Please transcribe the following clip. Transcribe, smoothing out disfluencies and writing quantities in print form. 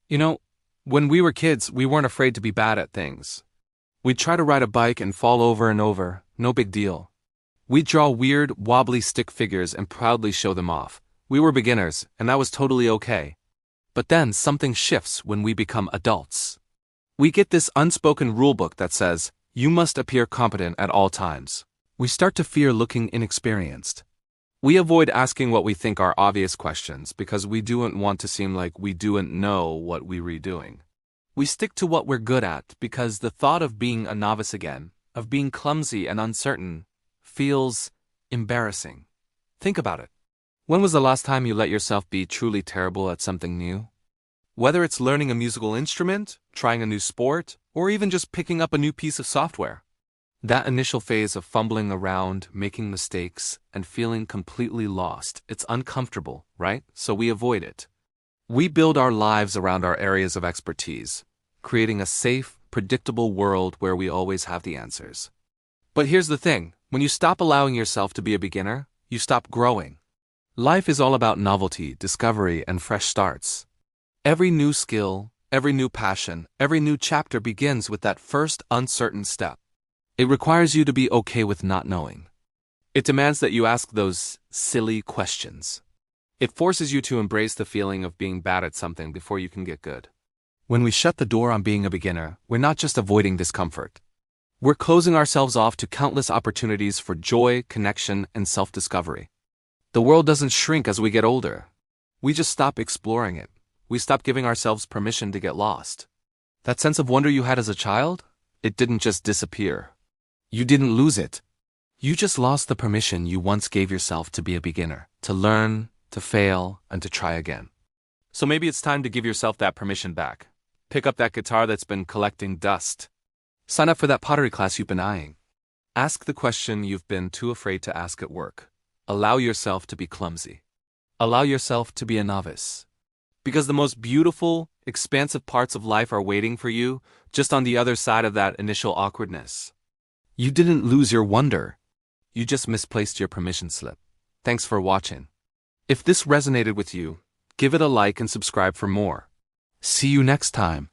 You know, when we were kids, we weren't afraid to be bad at things. We'd try to ride a bike and fall over and over, no big deal. We'd draw weird, wobbly stick figures and proudly show them off. We were beginners, and that was totally okay. But then something shifts when we become adults. We get this unspoken rulebook that says, you must appear competent at all times. We start to fear looking inexperienced. We avoid asking what we think are obvious questions because we don't want to seem like we don't know what we're doing. We stick to what we're good at because the thought of being a novice again, of being clumsy and uncertain, feels embarrassing. Think about it. When was the last time you let yourself be truly terrible at something new? Whether it's learning a musical instrument, trying a new sport, or even just picking up a new piece of software. That initial phase of fumbling around, making mistakes, and feeling completely lost, it's uncomfortable, right? So we avoid it. We build our lives around our areas of expertise, creating a safe, predictable world where we always have the answers. But here's the thing, when you stop allowing yourself to be a beginner, you stop growing. Life is all about novelty, discovery, and fresh starts. Every new skill, every new passion, every new chapter begins with that first uncertain step. It requires you to be okay with not knowing. It demands that you ask those silly questions. It forces you to embrace the feeling of being bad at something before you can get good. When we shut the door on being a beginner, we're not just avoiding discomfort. We're closing ourselves off to countless opportunities for joy, connection, and self-discovery. The world doesn't shrink as we get older. We just stop exploring it. We stop giving ourselves permission to get lost. That sense of wonder you had as a child, it didn't just disappear. You didn't lose it. You just lost the permission you once gave yourself to be a beginner, to learn, to fail, and to try again. So maybe it's time to give yourself that permission back. Pick up that guitar that's been collecting dust. Sign up for that pottery class you've been eyeing. Ask the question you've been too afraid to ask at work. Allow yourself to be clumsy. Allow yourself to be a novice. Because the most beautiful, expansive parts of life are waiting for you just on the other side of that initial awkwardness. You didn't lose your wonder. You just misplaced your permission slip. Thanks for watching. If this resonated with you, give it a like and subscribe for more. See you next time.